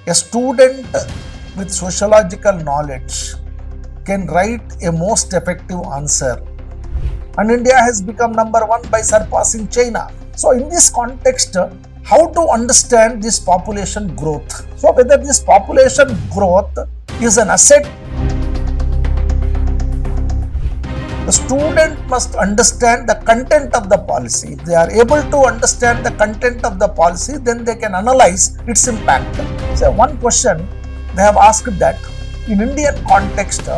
A student with sociological knowledge can write a most effective answer, and India has become number one by surpassing China. So in this context, how to understand this population growth? So whether this population growth is an asset, the student must understand the content of the policy. If they are able to understand the content of the policy, then they can analyze its impact. So one question they have asked that in Indian context,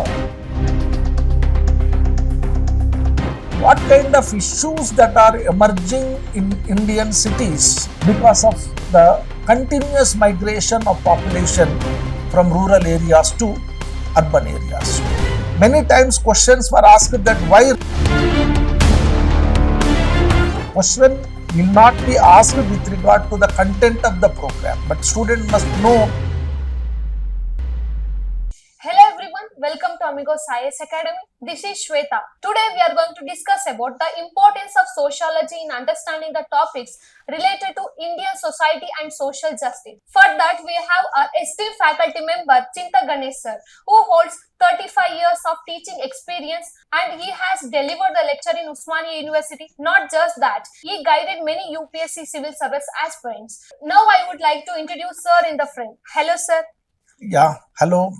what kind of issues that are emerging in Indian cities because of the continuous migration of population from rural areas to urban areas. Many times questions were asked that why. Question will not be asked with regard to the content of the program, but student must know. Hello everyone, welcome to Amigos IAS Academy. This is Shweta. Today we are going to discuss about the importance of sociology in understanding the topics related to Indian society and social justice. For that we have our esteemed faculty member Chinta Ganesh sir, who holds 35 years of teaching experience and he has delivered the lecture in Osmania University. Not just that, he guided many UPSC Civil Service aspirants. Now I would like to introduce sir in the front. Hello sir. Yeah, hello.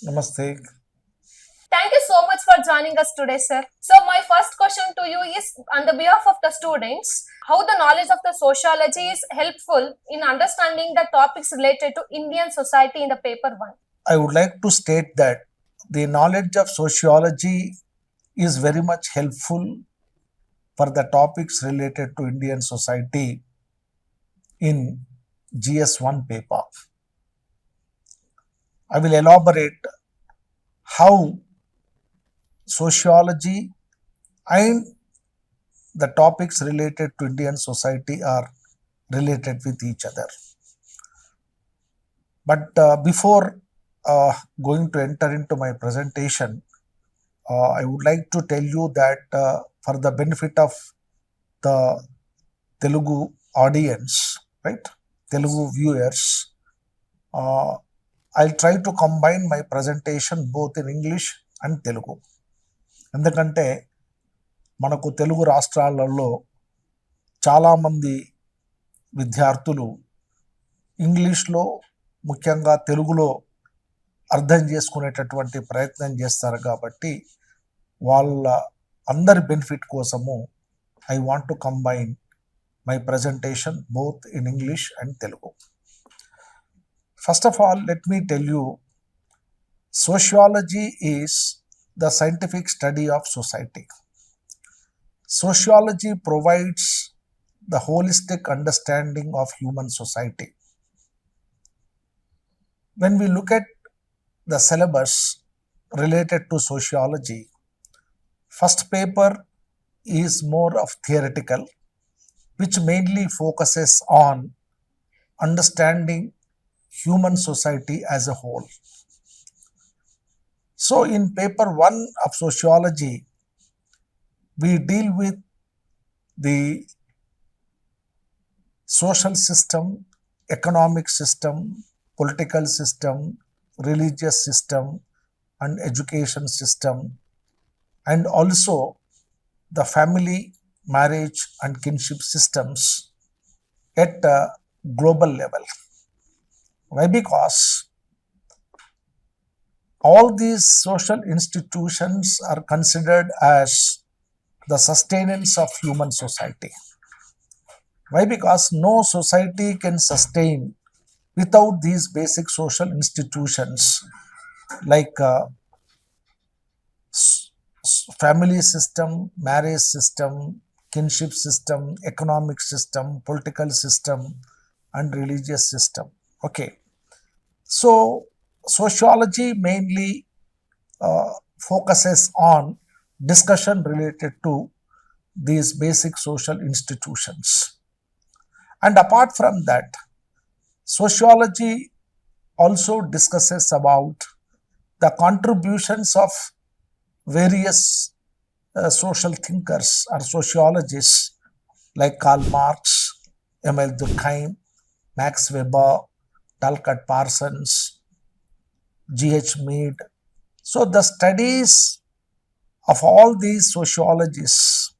Namaste. Thank you so much for joining us today, sir. So my first question to you is, on the behalf of the students, how the knowledge of the sociology is helpful in understanding the topics related to Indian society in the paper 1? I would like to state that the knowledge of sociology is very much helpful for the topics related to Indian society in GS1 paper. I will elaborate how sociology and the topics related to Indian society are related with each other. But before going to enter into my presentation, I would like to tell you that for the benefit of the Telugu audience, right, Telugu viewers, I'll try to combine my presentation both in English and Telugu. ఎందుకంటే మనకు తెలుగు రాష్ట్రాలలో చాలామంది విద్యార్థులు ఇంగ్లీష్లో ముఖ్యంగా తెలుగులో అర్థం చేసుకునేటటువంటి ప్రయత్నం చేస్తారు కాబట్టి వాళ్ళ అందరి బెనిఫిట్ కోసము I want to combine my presentation both in English and Telugu. First of all, let me tell you, sociology is the scientific study of society. Sociology provides the holistic understanding of human society. When we look at the syllabus related to sociology, first paper is more of theoretical, which mainly focuses on understanding human society as a whole. So in paper 1 of sociology, we deal with the social system, economic system, political system, religious system, and education system, and also the family, marriage, and kinship systems at a global level. Why? Because all these social institutions are considered as the sustenance of human society. Why? Because no society can sustain without these basic social institutions like family system, marriage system, kinship system, economic system, political system, and religious system. Okay. So sociology mainly focuses on discussion related to these basic social institutions. And apart from that, sociology also discusses about the contributions of various social thinkers or sociologists like Karl Marx, Emil Durkheim, Max Weber, Talcott Parsons, G.H. Mead. So the studies of all these sociologists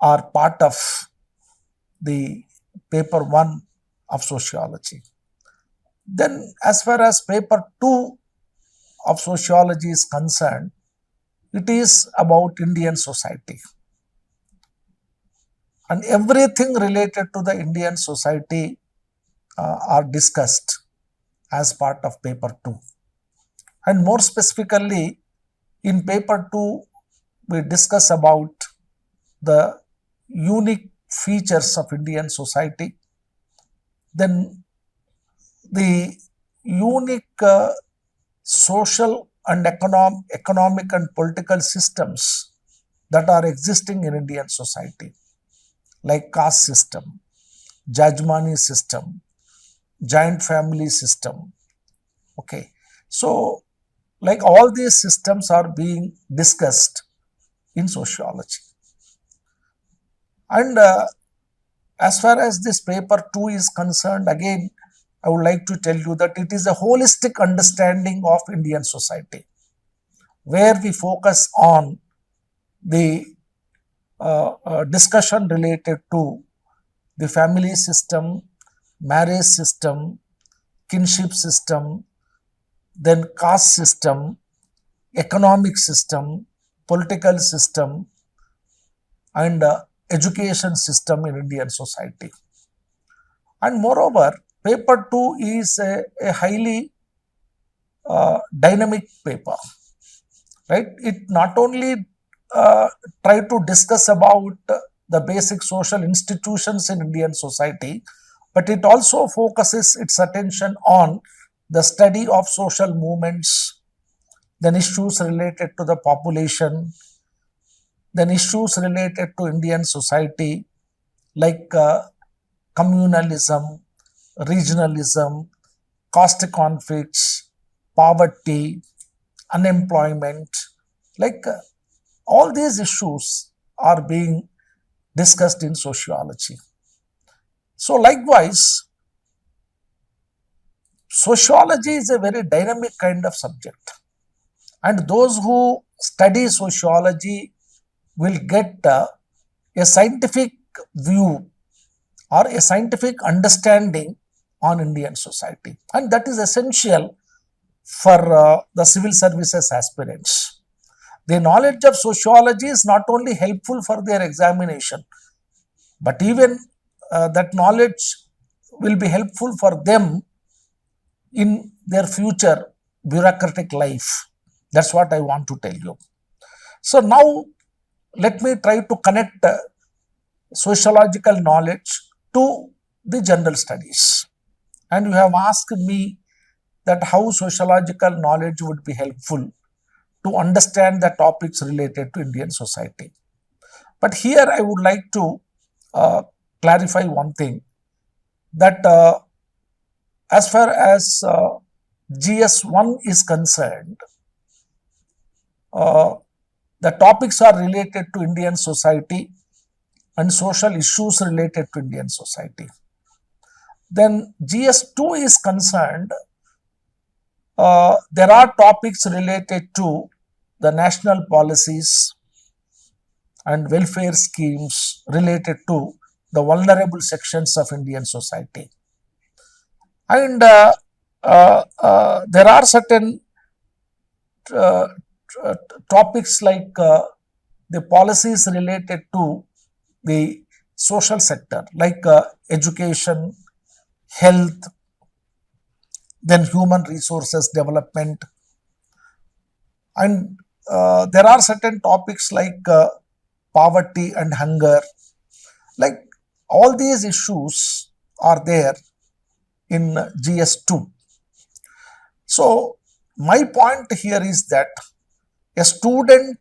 are part of the paper 1 of sociology. Then as far as paper 2 of sociology is concerned, it is about Indian society. And everything related to the Indian society are discussed as part of paper 2. And more specifically, in paper 2, we discuss about the unique features of Indian society, then the unique social and economic and political systems that are existing in Indian society, like caste system, Jajmani system, joint family system. Okay, so like all these systems are being discussed in sociology. And as far as this paper 2 is concerned, again, I would like to tell you that it is a holistic understanding of Indian society, where we focus on the discussion related to the family system, marriage system, kinship system, then caste system, economic system, political system, and education system in Indian society. And moreover, paper 2 is a highly dynamic paper, right? It not only try to discuss about the basic social institutions in Indian society, but it also focuses its attention on the study of social movements, then issues related to the population, then issues related to Indian society like communalism, regionalism, caste conflicts, poverty, unemployment, like all these issues are being discussed in sociology. So likewise, sociology is a very dynamic kind of subject, and those who study sociology will get a scientific view or a scientific understanding on Indian society, and that is essential for the civil services aspirants. The knowledge of sociology is not only helpful for their examination, but even that knowledge will be helpful for them in their future bureaucratic life. That's what I want to tell you. So now let me try to connect sociological knowledge to the general studies. And you have asked me that how sociological knowledge would be helpful to understand the topics related to Indian society. But here I would like to clarify one thing, that as far as GS1 is concerned, the topics are related to Indian society and social issues related to Indian society. Then GS2 is concerned, there are topics related to the national policies and welfare schemes related to the vulnerable sections of Indian society. And there are certain topics like the policies related to the social sector, like education, health, then human resources development. And there are certain topics like poverty and hunger. Like all these issues are there in GS2. So my point here is that a student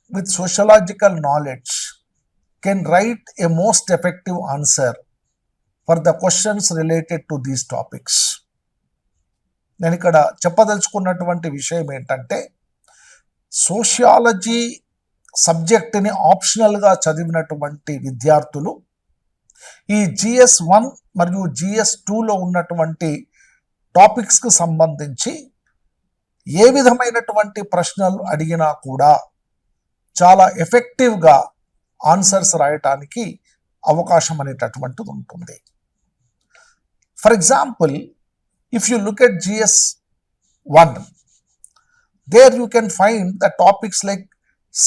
with sociological knowledge can write a most effective answer for the questions related to these topics. నేను ఇక్కడ చెప్పదలుచుకున్నటువంటి విషయం ఏంటంటే, sociology సబ్జెక్ట్ని ఆప్షనల్గా చదివినటువంటి విద్యార్థులు ఈ GS1 మరియు GS2లో ఉన్నటువంటి టాపిక్స్కి సంబంధించి ఏ విధమైనటువంటి ప్రశ్నలు అడిగినా కూడా చాలా ఎఫెక్టివ్గా ఆన్సర్స్ రాయటానికి అవకాశం అనేటటువంటిది ఉంటుంది. For example, if you look at GS1, there you can find the topics like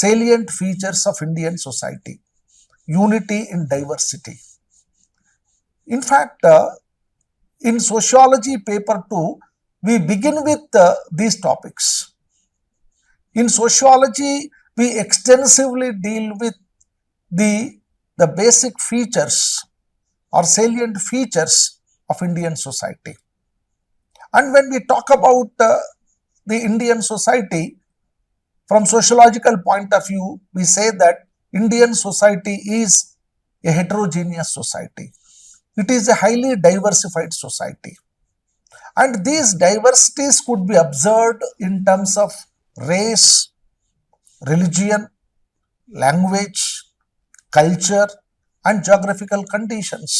salient features of Indian society, unity in diversity. In fact, in sociology paper 2, we begin with these topics. In sociology, we extensively deal with the basic features or salient features of Indian society. And when we talk about the Indian society, from sociological point of view, we say that Indian society is a heterogeneous society. It is a highly diversified society. And these diversities could be observed in terms of race, religion, language, culture, and geographical conditions.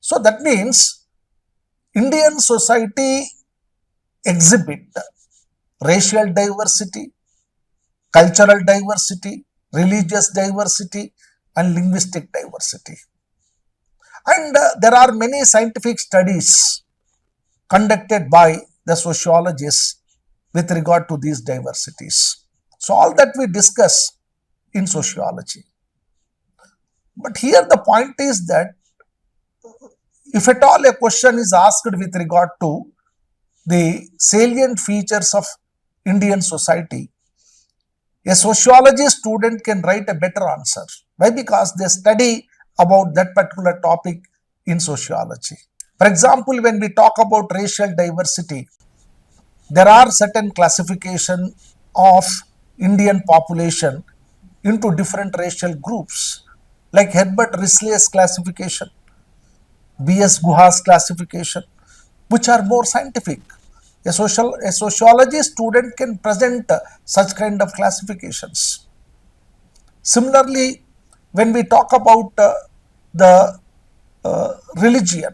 So that means Indian society exhibit racial diversity, cultural diversity, religious diversity, and linguistic diversity. And there are many scientific studies conducted by the sociologists with regard to these diversities. So all that we discuss in sociology. But here the point is that if at all a question is asked with regard to the salient features of Indian society, a sociology student can write a better answer. Why? Because they study about that particular topic in sociology. For example, when we talk about racial diversity, there are certain classification of Indian population into different racial groups, like Herbert Risley's classification, B.S. Guha's classification, which are more scientific. A sociology student can present such kind of classifications. Similarly, when we talk about the religion,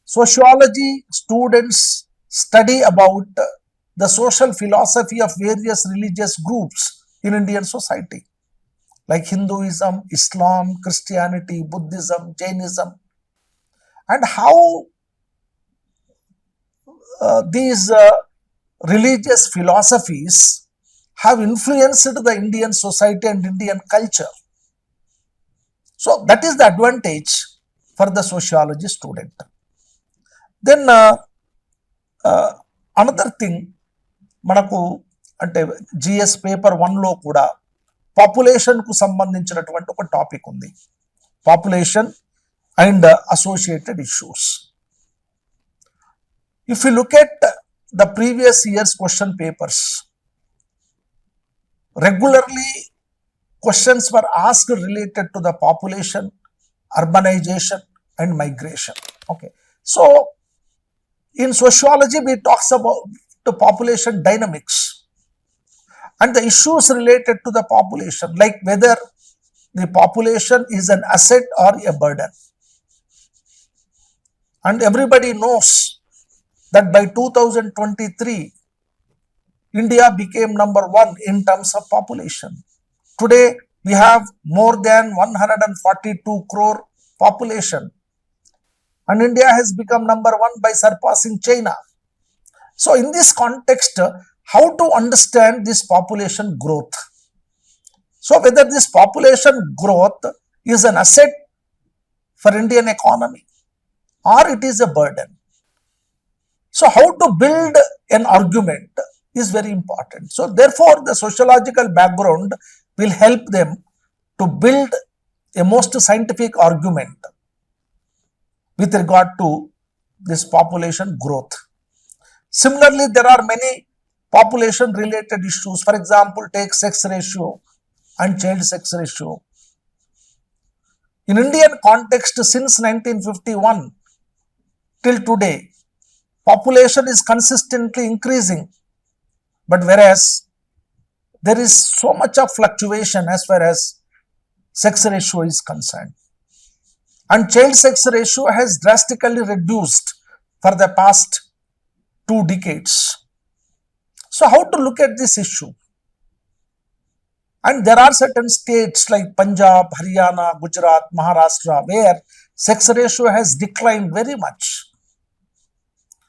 sociology students study about the social philosophy of various religious groups in Indian society, like Hinduism, Islam, Christianity, Buddhism, Jainism, and how these religious philosophies have influenced the Indian society and Indian culture. So that is the advantage for the sociology student. Then another thing, మనకు అంటే GS paper 1లో కూడా పాపులేషన్కు సంబంధించినటువంటి ఒక topic ఉంది, population and associated issues. If you look at the previous year's question papers, regularly questions were asked related to the population, urbanization, and migration. Okay, so in sociology we talks about the population dynamics and the issues related to the population, like whether the population is an asset or a burden. And everybody knows that by 2023, India became number 1 in terms of population. Today, we have more than 142 crore population, and India has become number 1 by surpassing China. So in this context, how to understand this population growth? So whether this population growth is an asset for Indian economy or it is a burden. So how to build an argument is very important. So therefore the sociological background will help them to build a most scientific argument with regard to this population growth. Similarly, there are many population related issues. For example, take sex ratio and child sex ratio. In Indian context, since 1951 till today, population is consistently increasing, but whereas there is so much of fluctuation as far as sex ratio is concerned. And child sex ratio has drastically reduced for the past 2 decades. So how to look at this issue? And there are certain states like Punjab, Haryana, Gujarat, Maharashtra, where sex ratio has declined very much.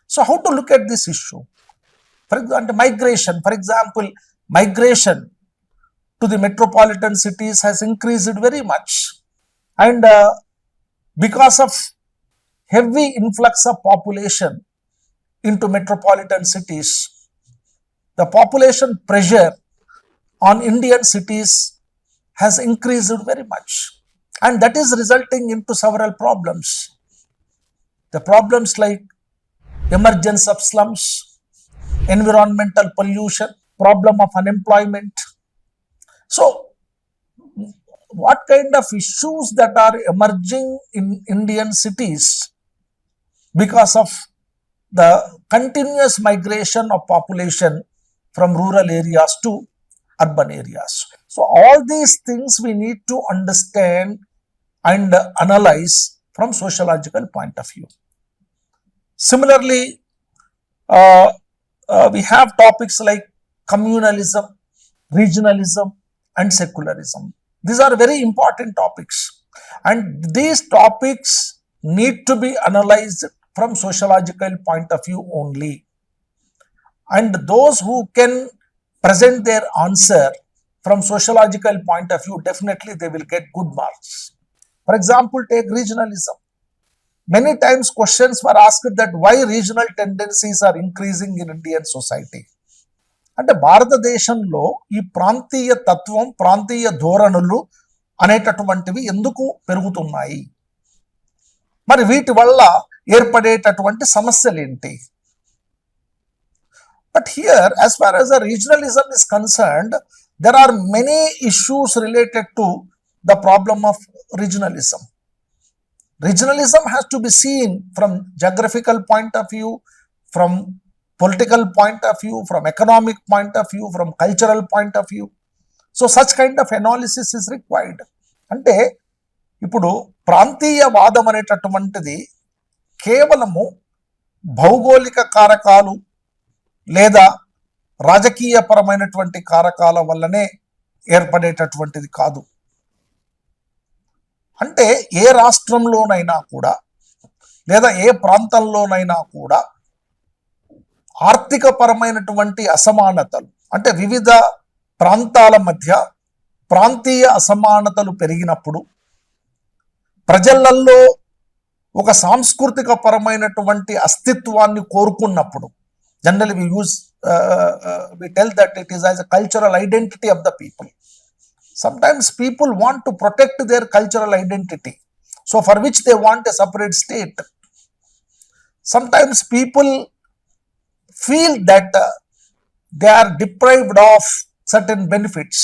So how to look at this issue? For example, migration to the metropolitan cities has increased very much. And because of heavy influx of population into metropolitan cities, the population pressure on Indian cities has increased very much, and that is resulting into several problems. The problems like emergence of slums, environmental pollution, problem of unemployment. So what kind of issues that are emerging in Indian cities because of the continuous migration of population from rural areas to urban areas. So all these things we need to understand and analyze from sociological point of view. Similarly, we have topics like communalism, regionalism, and secularism. These are very important topics, and these topics need to be analyzed from sociological point of view only. And those who can present their answer from sociological point of view, definitely they will get good marks. For example, take regionalism. Many times questions were asked that why regional tendencies are increasing in Indian society. అంటే భారతదేశంలో ఈ ప్రాంతీయ తత్వం, ప్రాంతీయ ధోరణులు అనేటటువంటివి ఎందుకు పెరుగుతున్నాయి, మరి వీటి వల్ల ఏర్పడేటటువంటి సమస్యలు ఏంటి? But here, as far as the regionalism is concerned, there are many issues related to the problem of regionalism. Regionalism has to be seen from geographical point of view, from political point of view, from economic point of view, from cultural point of view. So such kind of analysis is required. అంటే ఇప్పుడు ప్రాంతీయవాదం అనేటటువంటిది కేవలము భౌగోళిక కారకాలు లేదా రాజకీయపరమైనటువంటి కారకాల వల్లనే ఏర్పడేటటువంటిది కాదు. అంటే ఏ రాష్ట్రంలోనైనా కూడా లేదా ఏ ప్రాంతంలోనైనా కూడా ఆర్థిక పరమైనటువంటి అసమానతలు, అంటే వివిధ ప్రాంతాల మధ్య ప్రాంతీయ అసమానతలు పెరిగినప్పుడు, ప్రజలలో ఒక సాంస్కృతిక పరమైనటువంటి అస్తిత్వాన్ని కోరుకున్నప్పుడు, generally we tell that it is as a cultural identity of the people. Sometimes people want to protect their cultural identity, so for which they want a separate state. Sometimes people feel that they are deprived of certain benefits,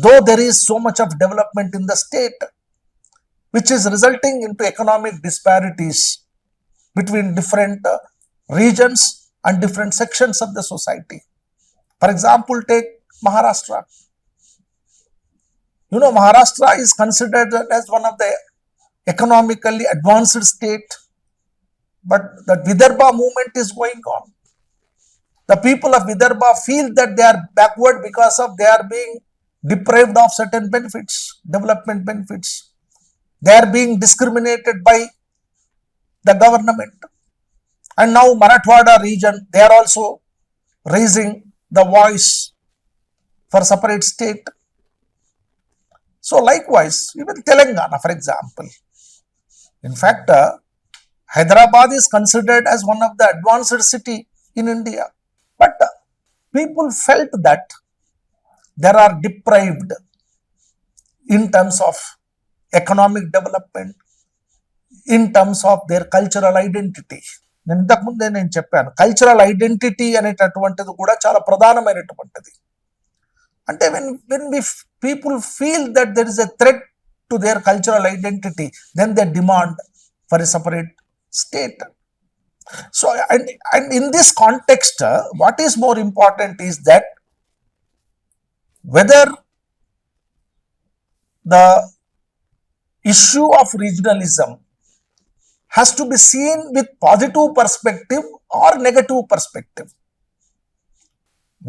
though there is so much of development in the state, which is resulting into economic disparities between different regions and different sections of the society. For example, take Maharashtra. You know, Maharashtra is considered as one of the economically advanced state, but the Vidarbha movement is going on. The people of Vidarbha feel that they are backward because of they are being deprived of certain benefits, development benefits. They are being discriminated by the government. And now Marathwada region, they are also raising the voice for separate state. So likewise, even Telangana, for example. In fact, Hyderabad is considered as one of the advanced city in India. But people felt that they are deprived in terms of economic development, in terms of their cultural identity. నేను ఇంతకుముందే నేను చెప్పాను, cultural identity అనేటటువంటిది కూడా చాలా ప్రధానమైనటువంటిది. అంటే when people feel that there is a threat to their cultural identity, then they demand for a separate state. So and in this context, what is more important is that whether the issue of regionalism has to be seen with positive perspective or negative perspective.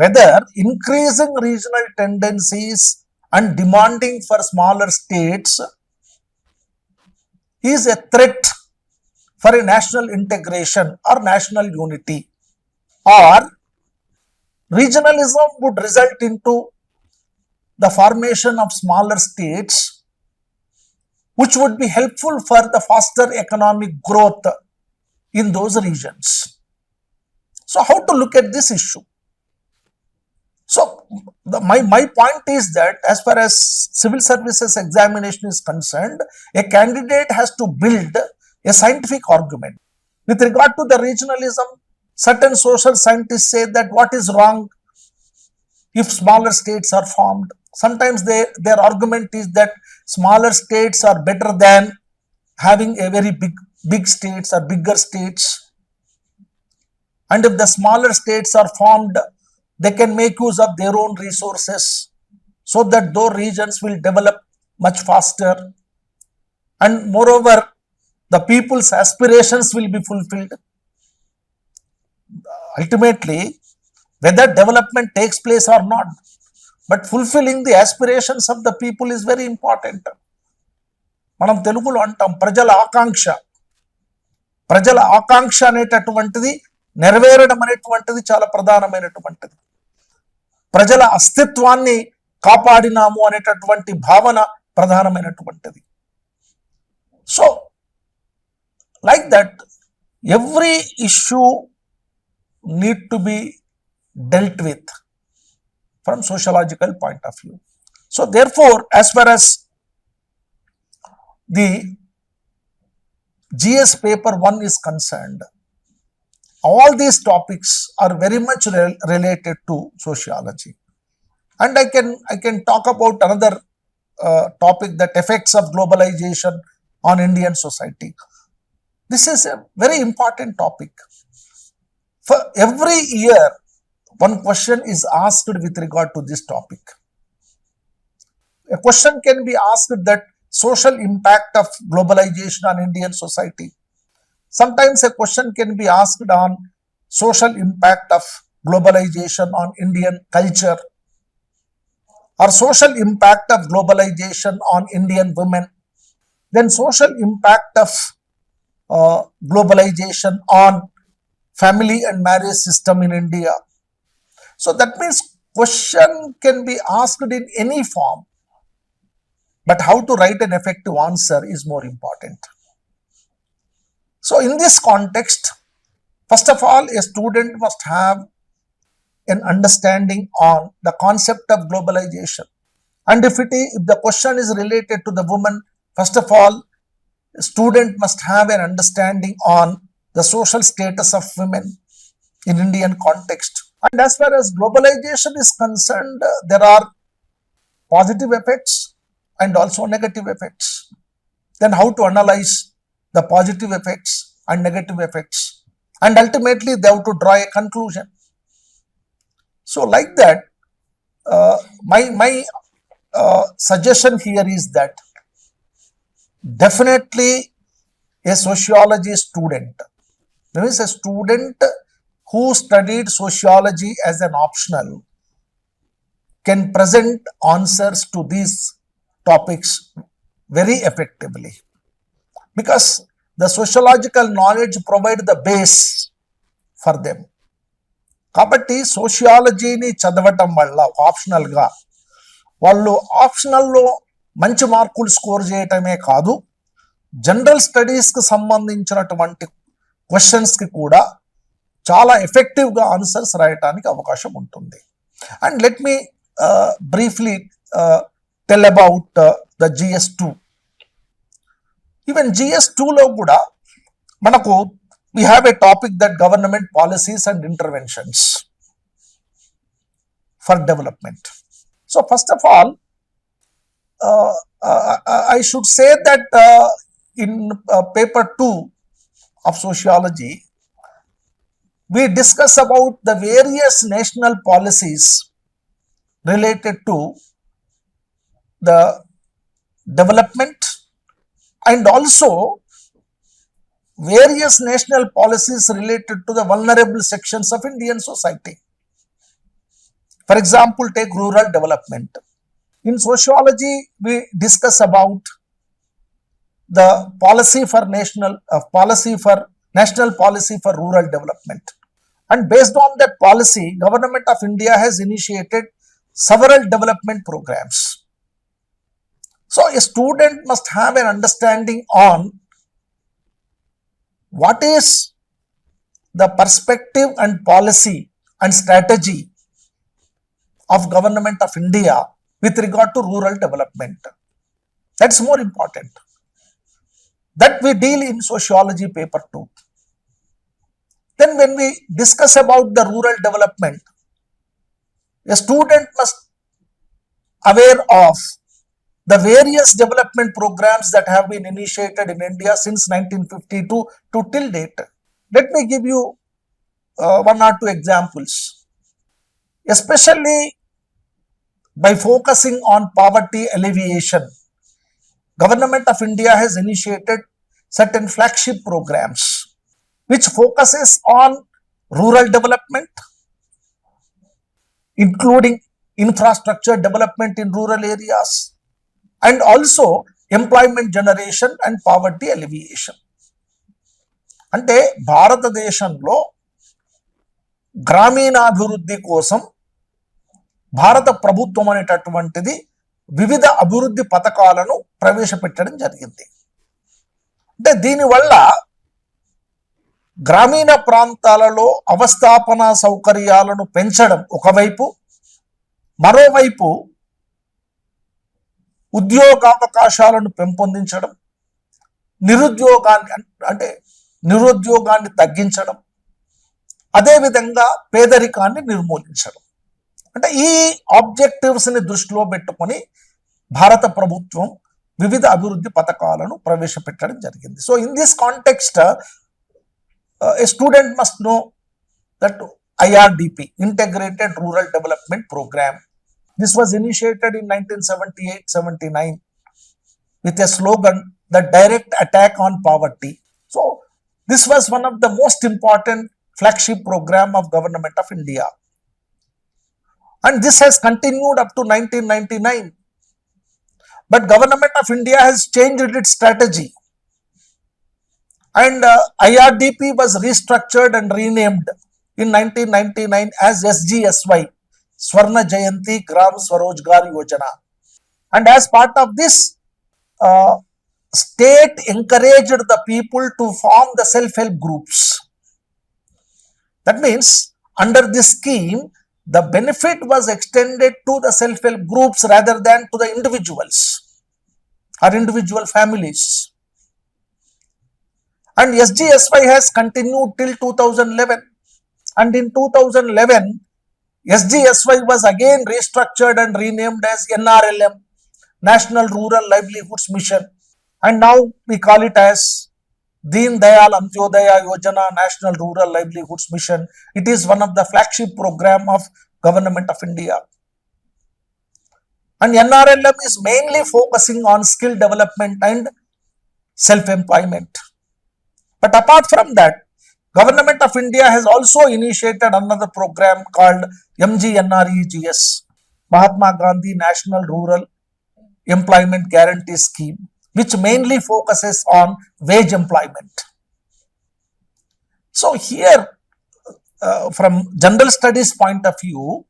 Whether increasing regional tendencies and demanding for smaller states is a threat for a national integration or national unity, or regionalism would result into the formation of smaller states, which would be helpful for the faster economic growth in those regions. So, how to look at this issue? So, my point is that as far as civil services examination is concerned, a candidate has to build a scientific argument. With regard to the regionalism, certain social scientists say that what is wrong if smaller states are formed. Sometimes their argument is that smaller states are better than having a very big states or bigger states. And if the smaller states are formed, they can make use of their own resources so that those regions will develop much faster. And moreover, the people's aspirations will be fulfilled. Ultimately, whether development takes place or not, but fulfilling the aspirations of the people is very important. మనం తెలుగులో అంటాం ప్రజల ఆకాంక్ష అనేటటువంటిది నెరవేరడం అనేటువంటిది చాలా ప్రధానమైనటువంటిది. ప్రజల అస్తిత్వాన్ని కాపాడినాము అనేటటువంటి భావన ప్రధానమైనటువంటిది. So like that every issue need to be dealt with from sociological point of view. So therefore, as far as the GS paper 1 is concerned, all these topics are very much related to sociology. And I can talk about another topic, that effects of globalization on Indian society. This is a very important topic. For every year, one question is asked with regard to this topic. A question can be asked that social impact of globalization on Indian society. Sometimes a question can be asked on social impact of globalization on Indian culture, or social impact of globalization on Indian women, then social impact of globalization on family and marriage system in India. So that means question can be asked in any form, but how to write an effective answer is more important. So in this context, first of all, a student must have an understanding on the concept of globalization. And if the question is related to the woman, first of all, a student must have an understanding on the social status of women in Indian context. And as far as globalization is concerned, there are positive effects and also negative effects. Then how to analyze the positive effects and negative effects, and ultimately they have to draw a conclusion. So like that, my suggestion here is that definitely a sociology student, there is a student who studied sociology as an optional, can present answers to these topics very effectively, because the sociological knowledge provide the base for them. కాబట్టి సోషియాలజీని చదవటం వల్ల ఆప్షనల్గా వాళ్ళు ఆప్షనల్లో మంచి మార్కులు score చేయటమే కాదు, general స్టడీస్కి సంబంధించినటువంటి క్వశ్చన్స్కి కూడా చాలా ఎఫెక్టివ్గా ఆన్సర్స్ రాయటానికి అవకాశం ఉంటుంది. And let me briefly tell about the GS2. Even GS2లో కూడా మనకు we have a topic that government policies and interventions for development. So first of all, I should say that in paper 2 of sociology, we discuss about the various national policies related to the development, and also various national policies related to the vulnerable sections of Indian society. For example, take rural development. In sociology, we discuss about the national policy for rural development. And based on that policy, Government of India has initiated several development programs. So a student must have an understanding on what is the perspective and policy and strategy of Government of India with regard to rural development. That's more important. That we deal in sociology paper 2. Then when we discuss about the rural development, a student must aware of the various development programs that have been initiated in India since 1952 to till date. Let me give you one or two examples. Especially by focusing on poverty alleviation, Government of India has initiated certain flagship programs which focuses on rural development, including infrastructure development in rural areas, and also employment generation and poverty alleviation. అంటే భారతదేశంలో గ్రామీణాభివృద్ధి కోసం భారత ప్రభుత్వం అనేటటువంటిది వివిధ అభివృద్ధి పథకాలను ప్రవేశపెట్టడం జరిగింది. అంటే దీనివల్ల గ్రామీణ ప్రాంతాలలో అవస్థాపన సౌకర్యాలను పెంచడం ఒకవైపు, మరోవైపు ఉద్యోగావకాశాలను పెంపొందించడం, నిరుద్యోగాన్ని తగ్గించడం, అదేవిధంగా పేదరికాన్ని నిర్మూలించడం. అంటే ఈ ఆబ్జెక్టివ్స్ ని దృష్టిలో పెట్టుకొని భారత ప్రభుత్వం వివిధ అభివృద్ధి పథకాలను ప్రవేశపెట్టడం జరిగింది. So in this context a student must know that IRDP, Integrated Rural Development Program, this was initiated in 1978-79 with a slogan, the direct attack on poverty. So this was one of the most important flagship program of Government of India, and this has continued up to 1999. But Government of India has changed its strategy, and IRDP was restructured and renamed in 1999 as SGSY, Swarna Jayanti Gram Swarojgar Yojana. And as part of this, state encouraged the people to form the self-help groups. That means under this scheme, the benefit was extended to the self-help groups rather than to the individuals or individual families. And SGSY has continued till 2011, and in 2011 SGSY was again restructured and renamed as NRLM, National Rural Livelihoods Mission, and now we call it as Deen Dayal Antyodaya Yojana, National Rural Livelihoods Mission. It is one of the flagship program of Government of India, and NRLM is mainly focusing on skill development and self-employment. But apart from that, Government of India has also initiated another program called MGNREGS, Mahatma Gandhi National Rural Employment Guarantee Scheme, which mainly focuses on wage employment. So here, from general studies point of view,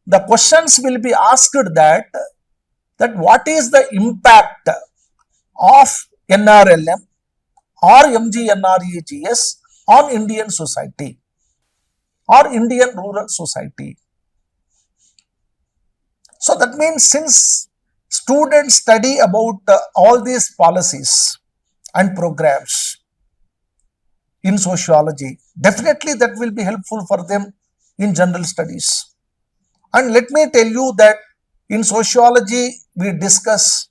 the questions will be asked that what is the impact of NRLM or MGNREGS on Indian society or Indian rural society. So that means since students study about all these policies and programs in sociology, definitely that will be helpful for them in general studies. And let me tell you that in sociology we discuss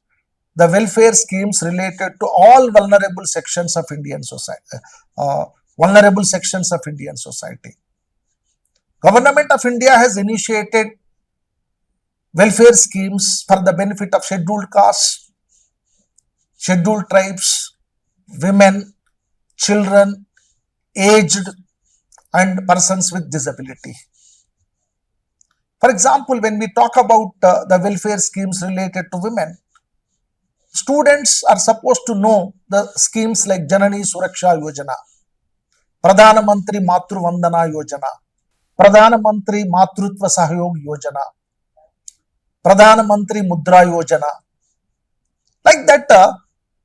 the welfare schemes related to all vulnerable sections of Indian society. Government of India has initiated welfare schemes for the benefit of scheduled castes, scheduled tribes, women, children, aged, and persons with disability. For example, when we talk about the welfare schemes related to women, students are supposed to know the schemes like Janani Suraksha Yojana, Pradhana Mantri Matru Vandana Yojana, Pradhana Mantri Matrutva Sahyog Yojana, Pradhana Mantri Mudra Yojana. Like that,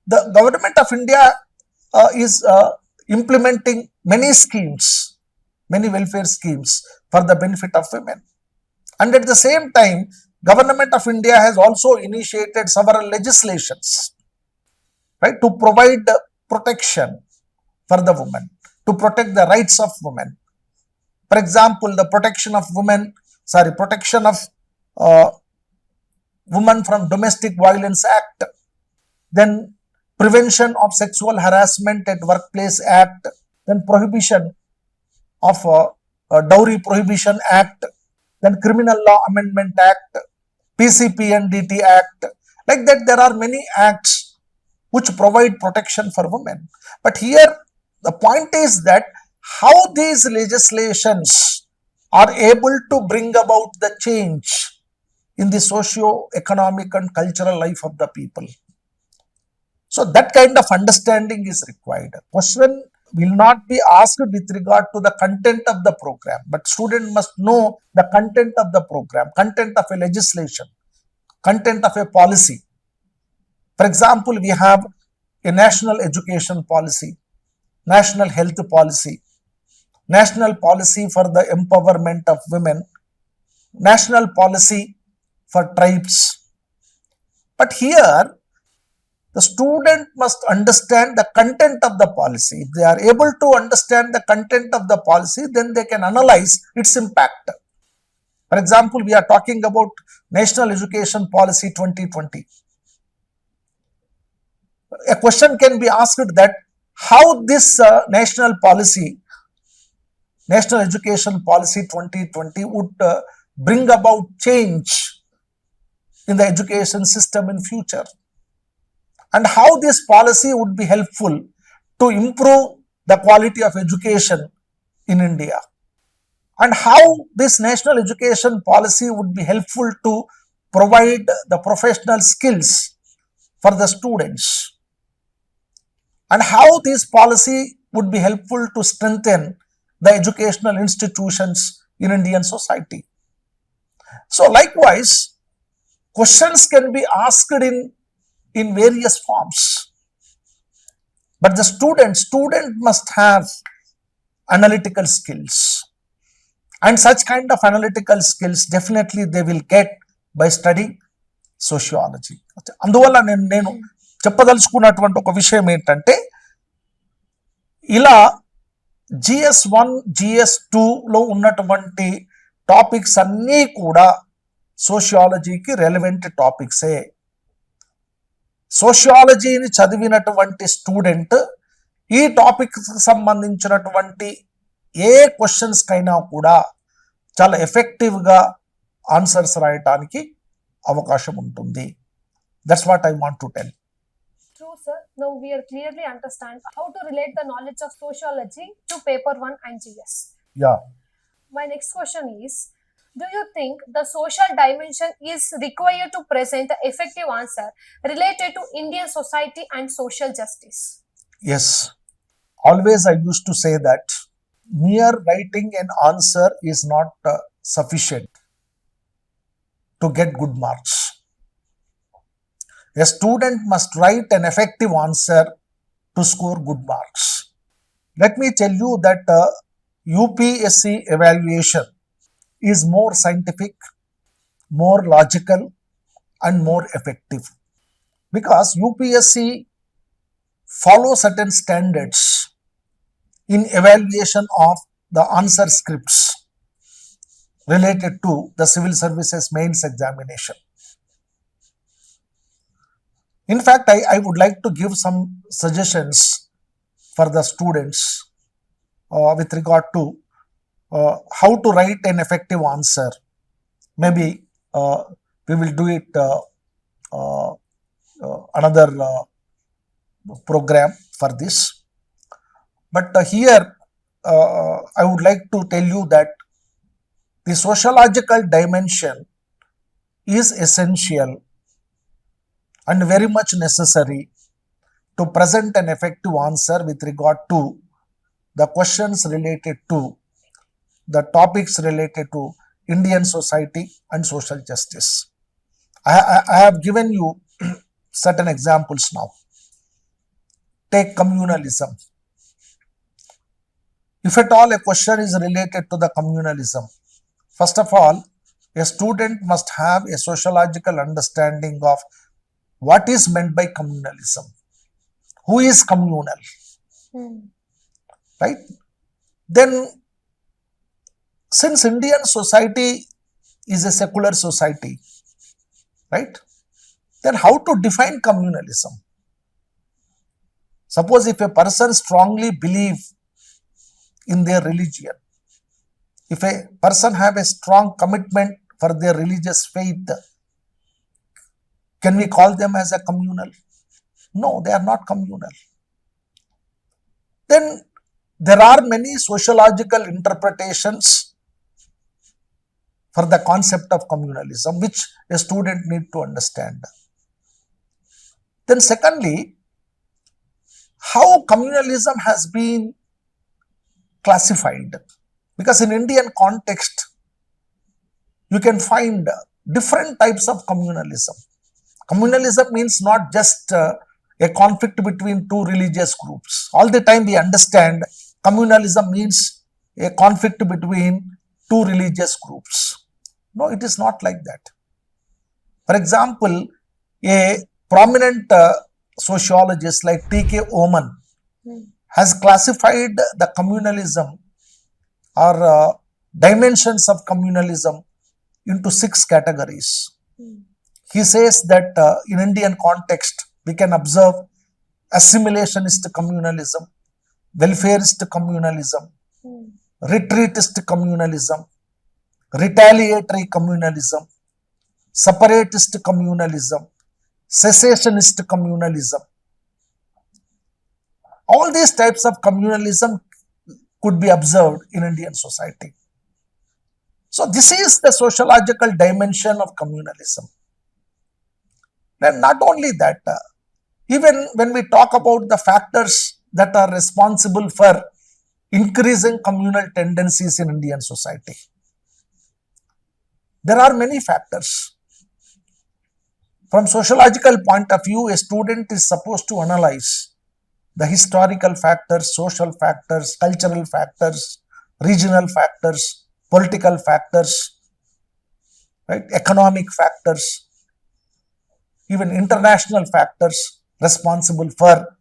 the government of India is implementing many schemes, many welfare schemes for the benefit of women. And at the same time, government of India has also initiated several legislations, right, to provide protection for the women, to protect the rights of women. For example, the protection of uh, Women from Domestic Violence Act, then Prevention of Sexual Harassment at Workplace Act, then Prohibition of Dowry Prohibition Act, then Criminal Law Amendment Act, PCPNDT Act. Like that, there are many acts which provide protection for women. But here, the point is that how these legislations are able to bring about the change in the socio-economic and cultural life of the people. So that kind of understanding is required. Question will not be asked with regard to the content of the program, but student must know the content of the program, content of a legislation, content of a policy. For example, we have a national education policy, national health policy, national policy for the empowerment of women, national policy for tribes. But here, the student must understand the content of the policy. If they are able to understand the content of the policy, then they can analyze its impact. For example, we are talking about National Education Policy 2020. A question can be asked that how this National Education Policy 2020 would bring about change in the education system in future, and how this policy would be helpful to improve the quality of education in India, and how this national education policy would be helpful to provide the professional skills for the students, and how this policy would be helpful to strengthen the educational institutions in Indian society. So likewise, questions can be asked in various forms, but the student must have analytical skills, and such kind of analytical skills definitely they will get by studying sociology. అందువల్ల నేను చెప్పదలుచుకున్నటువంటి ఒక విషయం ఏంటంటే, ఇలా GS1 GS2లో ఉన్నటువంటి topics అన్నీ కూడా సోషియాలజీకి relevant టాపిక్సే. సోషియాలజీని చదివినటువంటి స్టూడెంట్ ఈ టాపిక్ సంబంధించినటువంటి ఏ క్వశ్చన్స్ కైనా కూడా చాలా ఎఫెక్టివ్గా ఆన్సర్స్ రాయటానికి అవకాశం ఉంటుంది. That's what I want to tell. True, sir. Now we are clearly understand how to relate the knowledge of sociology to paper 1 and GS. Yeah. My next question is, do you think the social dimension is required to present an effective answer related to Indian society and social justice? Yes. Always I used to say that mere writing an answer is not sufficient to get good marks. A student must write an effective answer to score good marks. Let me tell you that UPSC evaluation is more scientific, more logical, and more effective, because UPSC follows certain standards in evaluation of the answer scripts related to the civil services mains examination. In fact, I would like to give some suggestions for the students with regard to how to write an effective answer. Maybe We will do it another program for this. But here I would like to tell you that the sociological dimension is essential and very much necessary to present an effective answer with regard to the questions related to the topics related to Indian society and social justice. I have given you certain examples now. Take communalism. If at all a question is related to the communalism, first of all, a student must have a sociological understanding of what is meant by communalism. Who is communal? Right? Then, since Indian society is a secular society, right? Then how to define communalism? Suppose if a person strongly believes in their religion, if a person have a strong commitment for their religious faith, can we call them as a communal? No, they are not communal. Then there are many sociological interpretations for the concept of communalism, which a student need to understand. Then secondly, how communalism has been classified, because in Indian context, you can find different types of communalism. Communalism means not just a conflict between two religious groups. All the time we understand communalism means a conflict between two religious groups. No, it is not like that. For example, a prominent sociologist like T.K. Oman has classified the communalism or dimensions of communalism into 6 categories. He says that in Indian context, we can observe assimilationist communalism, welfareist communalism, retreatist communalism, retaliatory communalism, separatist communalism, cessationist communalism. All these types of communalism could be observed in Indian society. So this is the sociological dimension of communalism. And not only that, even when we talk about the factors that are responsible for increasing communal tendencies in Indian society, there are many factors. From sociological point of view, a student is supposed to analyze the historical factors, social factors, cultural factors, regional factors, political factors, right, economic factors, even international factors responsible for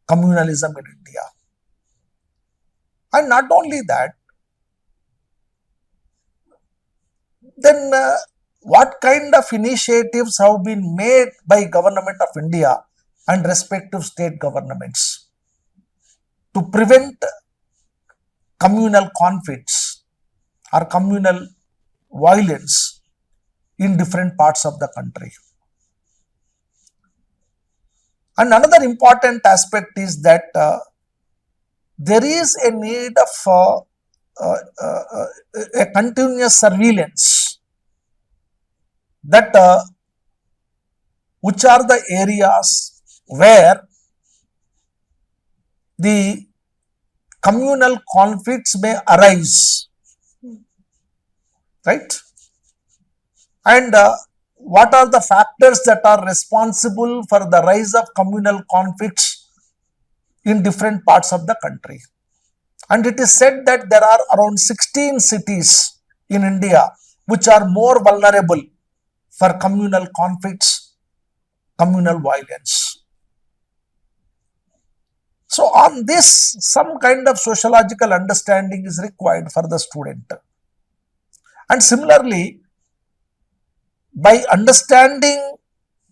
communalism in India. And not only that, then what kind of initiatives have been made by Government of India and respective state governments to prevent communal conflicts or communal violence in different parts of the country. And another important aspect is that there is a need of a continuous surveillance that which are the areas where the communal conflicts may arise, right? And what are the factors that are responsible for the rise of communal conflicts in different parts of the country. And it is said that there are around 16 cities in India which are more vulnerable for communal conflicts, communal violence. So on this, some kind of sociological understanding is required for the student. And similarly, by understanding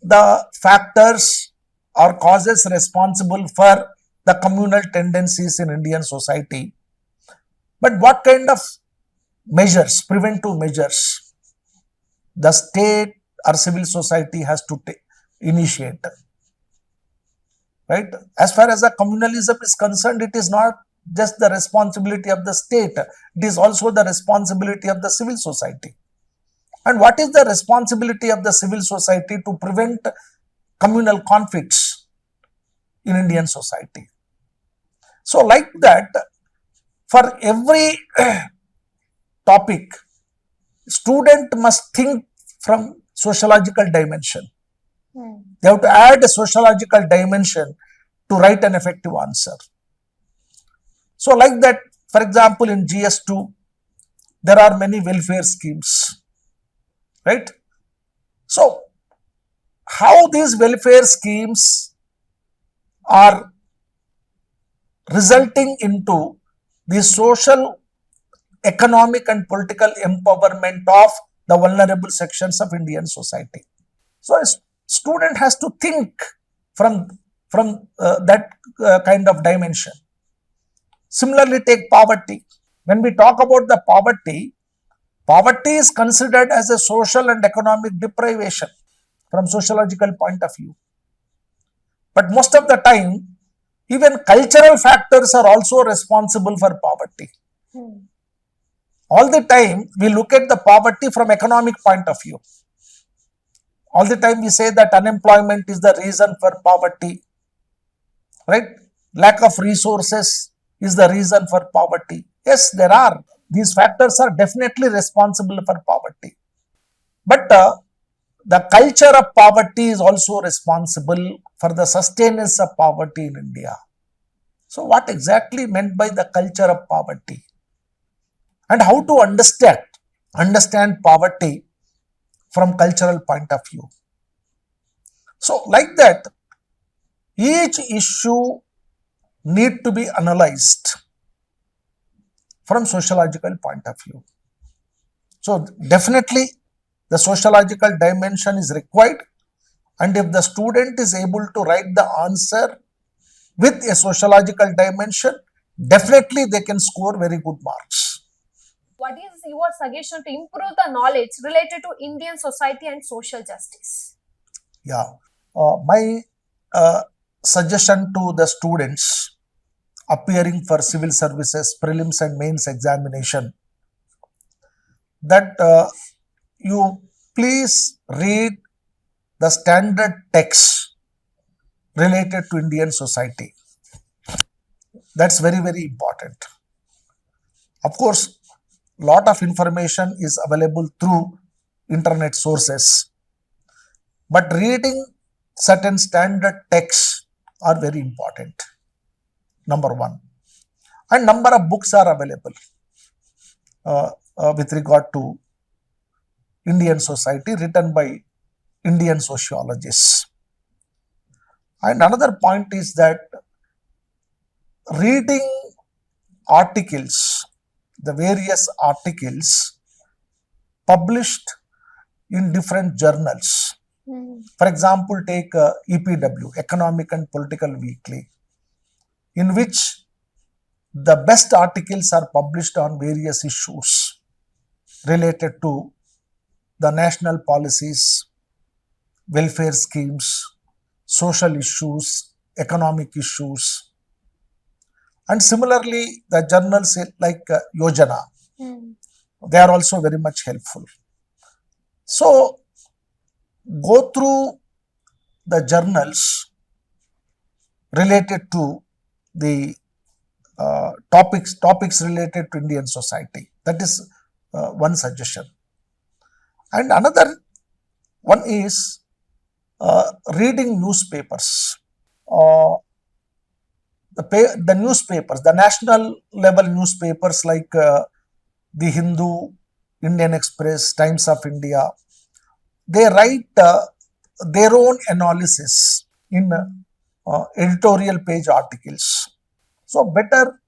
the factors or causes responsible for the communal tendencies in Indian society, but what kind of measures, preventive measures, the state or civil society has to initiate. Right? As far as the communalism is concerned, it is not just the responsibility of the state, it is also the responsibility of the civil society. And what is the responsibility of the civil society to prevent communal conflicts in Indian society? So, like that, for every topic, student must think from sociological dimension. They have to add a sociological dimension to write an effective answer. So, like that, for example, in GS2, there are many welfare schemes, right? So, how these welfare schemes are resulting into the social, economic and political empowerment of the vulnerable sections of Indian society. So, a student has to think from that kind of dimension. Similarly, take poverty. When we talk about the poverty is considered as a social and economic deprivation from sociological point of view. But most of the time, even cultural factors are also responsible for poverty. All the time, we look at the poverty from economic point of view. All the time we say that unemployment is the reason for poverty, right? Lack of resources is the reason for poverty. Yes, there are. These factors are definitely responsible for poverty. But the culture of poverty is also responsible for the sustenance of poverty in India. So, what exactly meant by the culture of poverty? And how to understand poverty from cultural point of view. So, like that, each issue need to be analyzed from sociological point of view. So, definitely the sociological dimension is required, and if the student is able to write the answer with a sociological dimension, definitely they can score very good marks. What is your suggestion to improve the knowledge related to Indian society and social justice? Yeah, my suggestion to the students appearing for civil services prelims and mains examination, that you please read the standard text related to Indian society. That's very, very important. Of course, lot of information is available through internet sources, but reading certain standard texts are very important. Number one. And number of books are available with regard to Indian society written by Indian sociologists. And another point is that reading articles, the various articles published in different journals. For example, take EPW, Economic and Political Weekly, in which the best articles are published on various issues related to the national policies, welfare schemes, social issues, economic issues. And similarly, the journals like Yojana, they are also very much helpful. So, go through the journals related to the topics related to Indian society. That is one suggestion. And another one is reading newspapers. The newspapers, the national level newspapers like the Hindu, Indian Express, Times of India, they write their own analysis in editorial page articles. So, better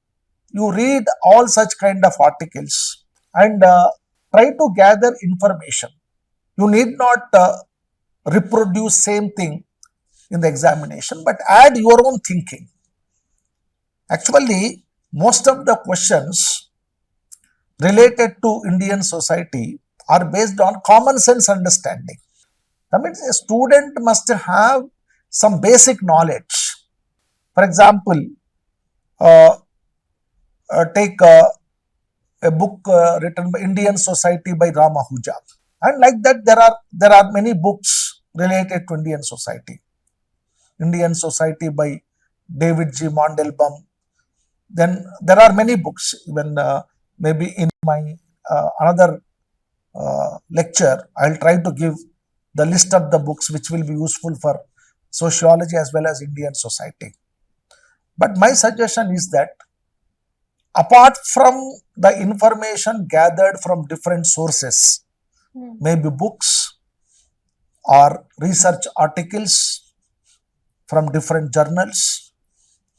you read all such kind of articles and try to gather information. You need not reproduce same thing in the examination, but add your own thinking. Actually, most of the questions related to Indian society are based on common sense understanding. That means a student must have some basic knowledge. For example, take a book written by Indian Society by Ramahuja, and like that there are many books related to Indian society. Indian Society by David G. Mandelbaum. Then there are many books. Even maybe in my another lecture, I'll try to give the list of the books which will be useful for sociology as well as Indian society. But my suggestion is that apart from the information gathered from different sources, maybe books or research articles from different journals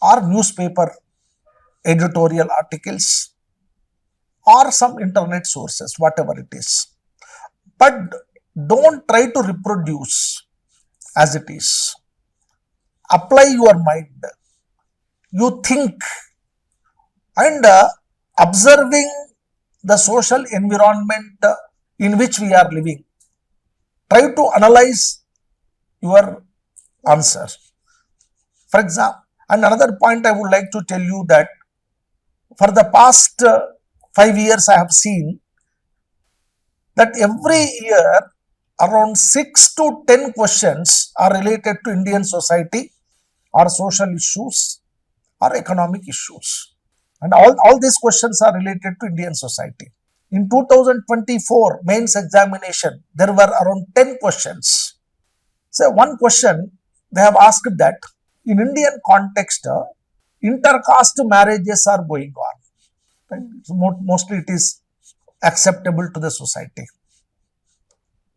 or newspaper editorial articles or some internet sources, whatever it is. But don't try to reproduce as it is. Apply your mind. You think, and observing the social environment in which we are living. Try to analyze your answer. For example, and another point I would like to tell you that for the past 5 years I have seen that every year around 6 to 10 questions are related to Indian society or social issues or economic issues. And all these questions are related to Indian society. In 2024 mains examination, there were around 10 questions. So one question they have asked that in Indian context, intercaste marriages are going on. Right? So mostly it is acceptable to the society.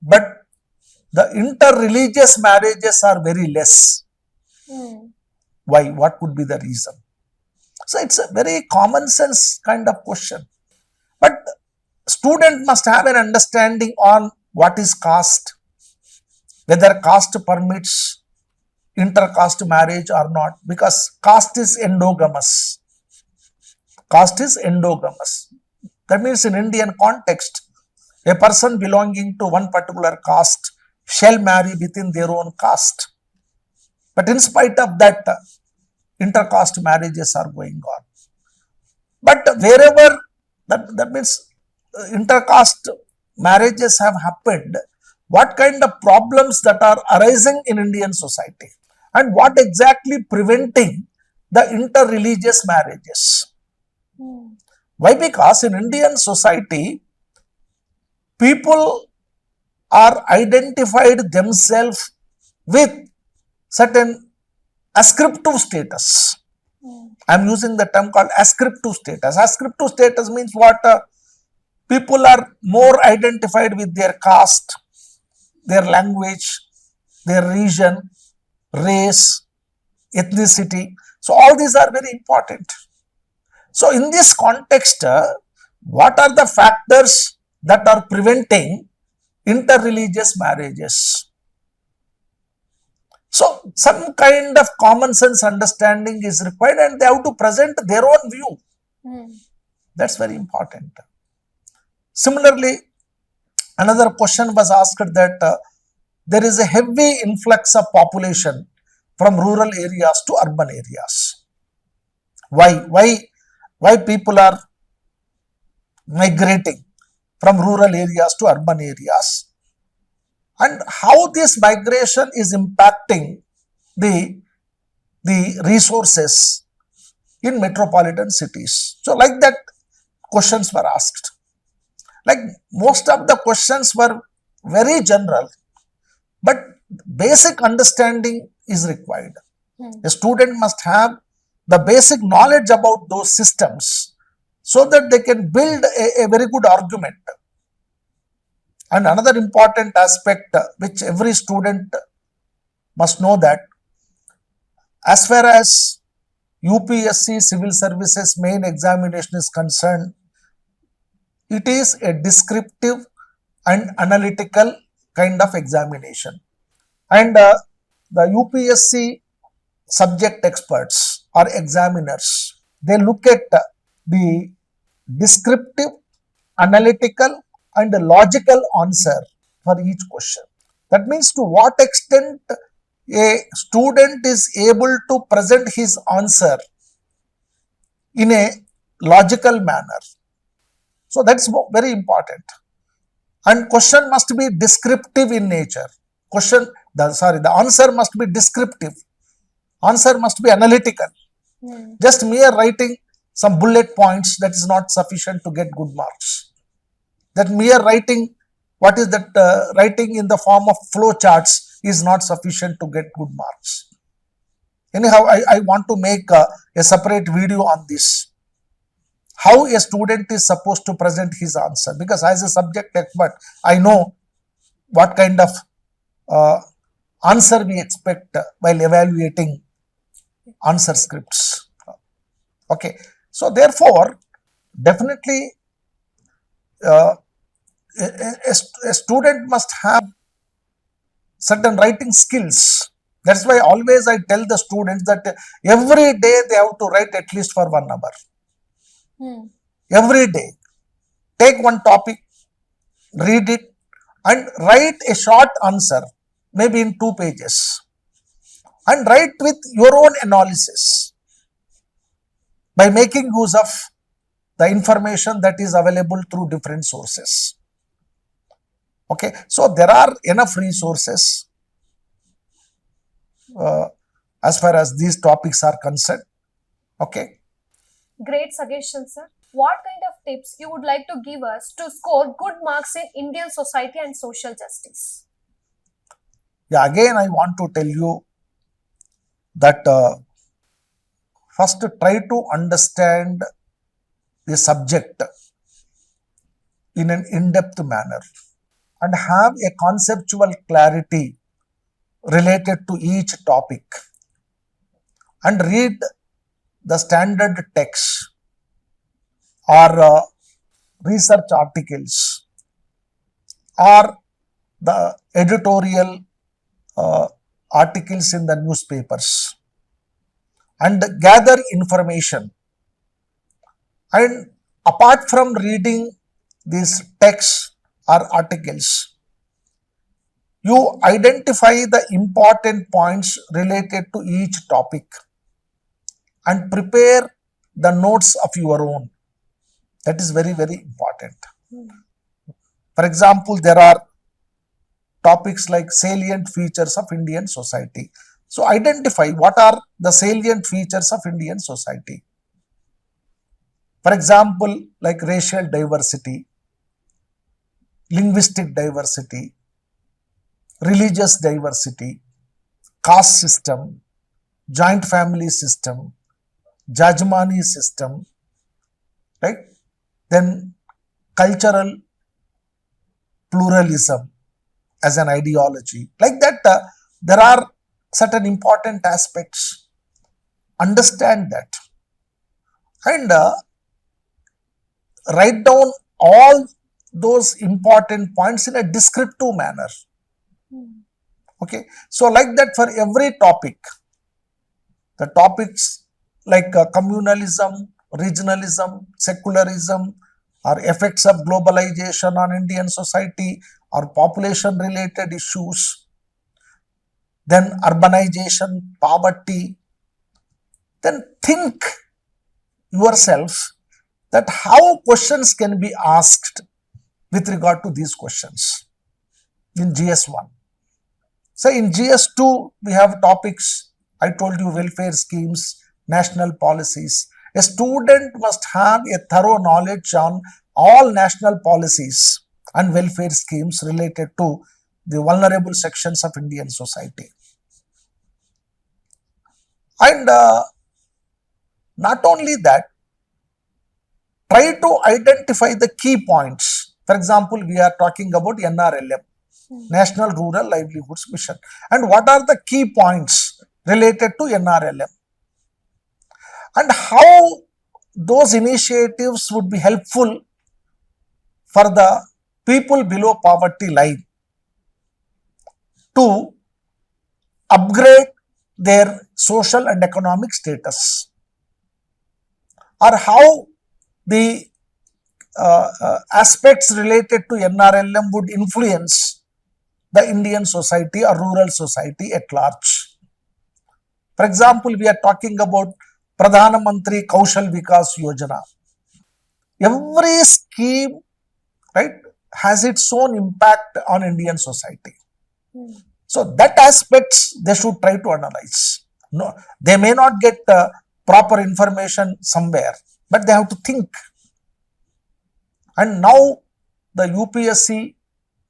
But the inter-religious marriages are very less. Why? What could be the reason? So it's a very common sense kind of question. But student must have an understanding on what is caste, whether caste permits intercaste marriage or not, because caste is endogamous. Caste is endogamous. That means in Indian context, a person belonging to one particular caste shall marry within their own caste. But in spite of that, intercaste marriages are going on. But wherever, that means intercaste marriages have happened, what kind of problems that are arising in Indian society and what exactly preventing the inter-religious marriages. Why? Because in Indian society, people are identified themselves with certain ascriptive status. I am using the term called ascriptive status. Ascriptive status means what? People are more identified with their caste, their language, their region, race, ethnicity. So all these are very important. So in this context, what are the factors that are preventing inter-religious marriages? So some kind of common sense understanding is required and they have to present their own view. That's very important. Similarly, another question was asked that there is a heavy influx of population from rural areas to urban areas. Why people are migrating from rural areas to urban areas, and how this migration is impacting the resources in metropolitan cities. So like that questions were asked. Like most of the questions were very general, but basic understanding is required. A student must have the basic knowledge about those systems so that they can build a very good argument. And another important aspect which every student must know that as far as UPSC Civil Services main examination is concerned, it is a descriptive and analytical kind of examination. And the UPSC subject experts or examiners, they look at the descriptive, analytical and a logical answer for each question. That means to what extent a student is able to present his answer in a logical manner. So that's very important. And question must be descriptive in nature. The answer must be descriptive. Answer must be analytical. Just mere writing some bullet points, that is not sufficient to get good marks. That mere writing, writing in the form of flow charts is not sufficient to get good marks. Anyhow, I want to make a separate video on this. How a student is supposed to present his answer, because as a subject expert, I know what kind of answer we expect while evaluating answer scripts. Okay, so therefore, definitely a student must have certain writing skills. That's why always I tell the students that every day they have to write at least for 1 hour. Every day. Take one topic, read it, and write a short answer, maybe in 2 pages. And write with your own analysis by making use of the information that is available through different sources. Okay, so there are enough resources as far as these topics are concerned. Okay. Great suggestion, sir. What kind of tips you would like to give us to score good marks in Indian society and social justice? Yeah, again I want to tell you that first try to understand the subject in an in-depth manner and have a conceptual clarity related to each topic, and read the standard text or research articles or the editorial articles in the newspapers, and gather information. And apart from reading these texts or articles, you identify the important points related to each topic and prepare the notes of your own. That is very, very important. For example, there are topics like salient features of Indian society. So identify what are the salient features of Indian society. For example, like racial diversity, linguistic diversity, religious diversity, caste system, joint family system, Jajmani system, right? Then cultural pluralism as an ideology. Like that, there are certain important aspects. Understand that and write down all those important points in a descriptive manner. Okay, so like that for every topic, the topics like communalism, regionalism, secularism, or effects of globalization on Indian society, or population related issues, then urbanization, poverty, then think yourself that how questions can be asked with regard to these questions in GS1. So in GS2, we have topics, I told you, welfare schemes, national policies. A student must have a thorough knowledge on all national policies and welfare schemes related to the vulnerable sections of Indian society. And not only that, try to identify the key points. For example, we are talking about NRLM, National Rural Livelihoods Mission. And what are the key points related to NRLM? And how those initiatives would be helpful for the people below poverty line to upgrade their social and economic status, or how the aspects related to NRLM would influence the Indian society or rural society at large. For example, we are talking about Pradhana Mantri Kaushal Vikas Yojana. Every scheme, right, has its own impact on Indian society. So that aspects they should try to analyze. No, they may not get proper information somewhere, but they have to think. And now the UPSC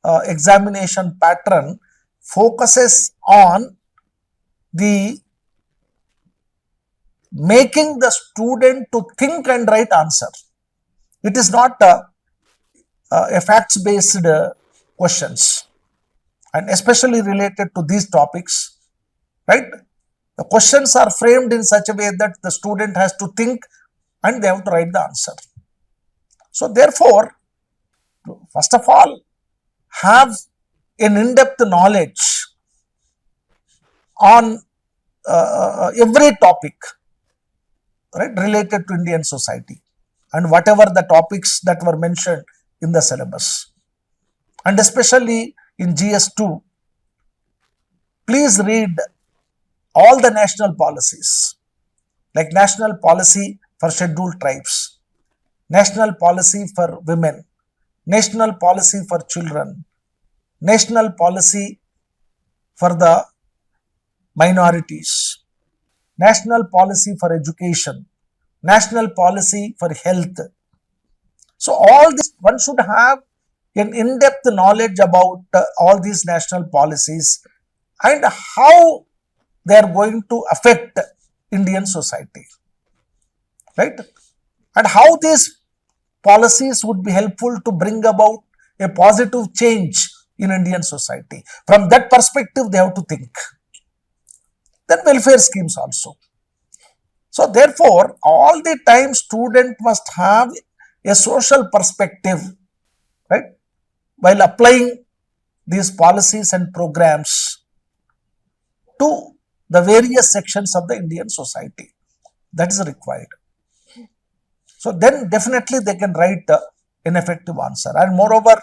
examination pattern focuses on the making the student to think and write answer. It is not a facts-based questions, and especially related to these topics, right? The questions are framed in such a way that the student has to think and they have to write the answer. So therefore, first of all, have an in-depth knowledge on every topic, right, related to Indian society and whatever the topics that were mentioned in the syllabus. And especially in GS2, please read all the national policies, like national policy for scheduled tribes, national policy for women, national policy for children, national policy for the minorities, national policy for education, national policy for health. So all this, one should have an in-depth knowledge about all these national policies and how they are going to affect Indian society, right? And how these policies would be helpful to bring about a positive change in Indian society. From that perspective, they have to think. Then welfare schemes also. So therefore, all the time student must have a social perspective, right, while applying these policies and programs to the various sections of the Indian society. That is required. So then definitely they can write an effective answer. And moreover,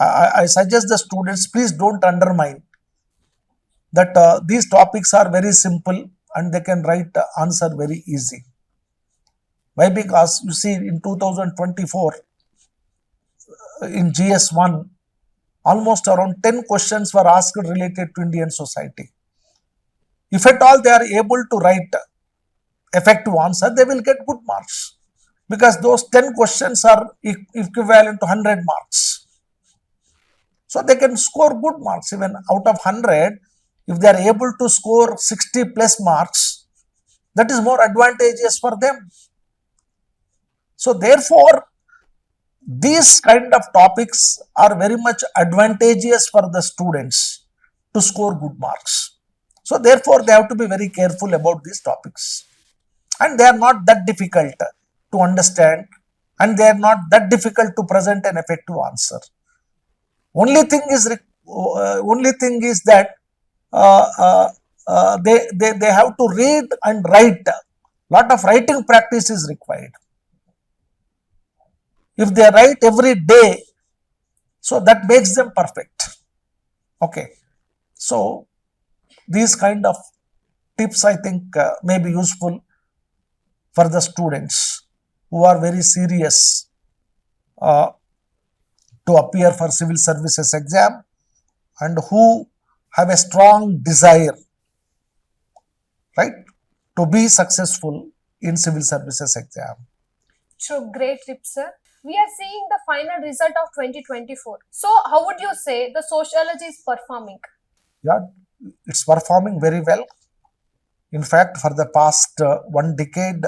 I suggest the students, please don't undermine that these topics are very simple and they can write the answer very easy. Why? Because you see, in 2024, in GS1, almost around 10 questions were asked related to Indian society. If at all they are able to write effective answer, they will get good marks, because those 10 questions are equivalent to 100 marks. So they can score good marks. Even out of 100, if they are able to score 60 plus marks, that is more advantageous for them. So therefore, these kind of topics are very much advantageous for the students to score good marks. So therefore, they have to be very careful about these topics. And they are not that difficult to understand, and they are not that difficult to present an effective answer. Only thing is that they have to read and write. Lot of writing practice is required. If they write every day, so that makes them perfect. Okay. So these kind of tips, I think, may be useful for the students who are very serious to appear for civil services exam and who have a strong desire, right, to be successful in civil services exam. True, great tips, sir. We are seeing the final result of 2024. So, how would you say the sociology is performing? Yeah, it's performing very well. In fact, for the past 1 decade,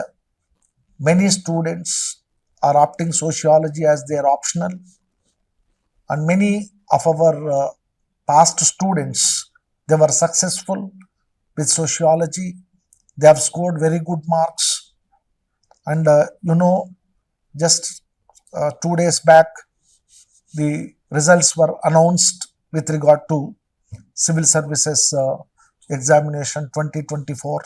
many students are opting sociology as their optional, and many of our past students, they were successful with sociology. They have scored very good marks, and just 2 days back, the results were announced with regard to civil services examination 2024,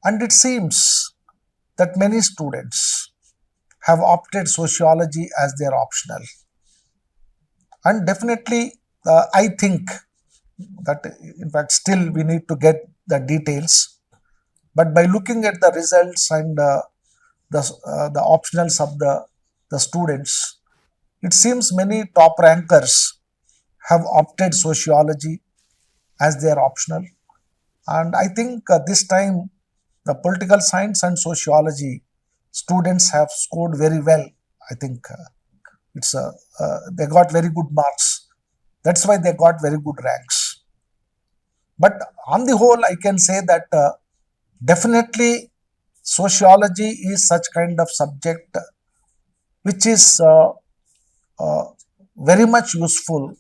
and it seems that many students have opted sociology as their optional. And definitely, I think that in fact still we need to get the details. But by looking at the results and the optionals of the students, it seems many top rankers have opted sociology as their optional. And I think this time the political science and sociology students have scored very well. I think they got very good marks. That's why they got very good ranks. But on the whole, I can say that definitely sociology is such kind of subject which is uh, very much useful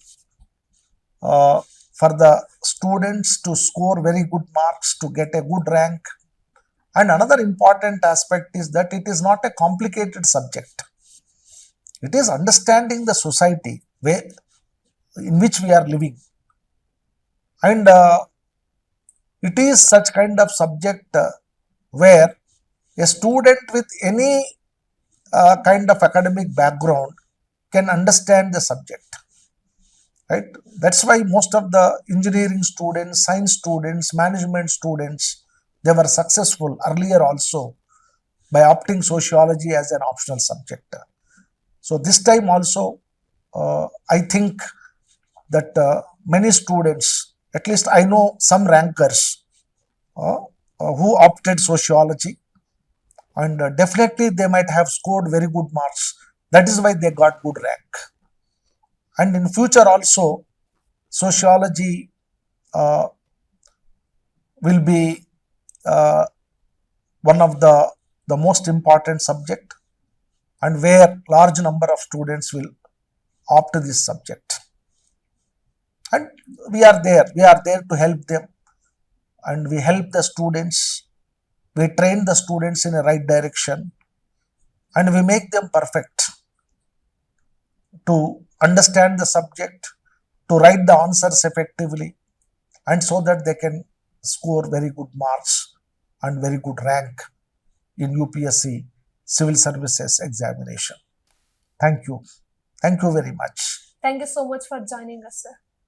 uh, for the students to score very good marks, to get a good rank. And another important aspect is that it is not a complicated subject. It is understanding the society in which we are living. And it is such kind of subject where a student with any kind of academic background can understand the subject. Right? That's why most of the engineering students, science students, management students, they were successful earlier also by opting sociology as an optional subject. So this time also, I think that many students, at least I know some rankers who opted sociology, and definitely they might have scored very good marks. That is why they got good rank. And in future also, sociology will be one of the most important subject, and where large number of students will opt this subject. And we are there to help them, and we help the students, we train the students in a right direction, and we make them perfect to understand the subject, to write the answers effectively, and so that they can score very good marks and very good rank in UPSC Civil Services examination. Thank you. Thank you very much. Thank you so much for joining us, sir.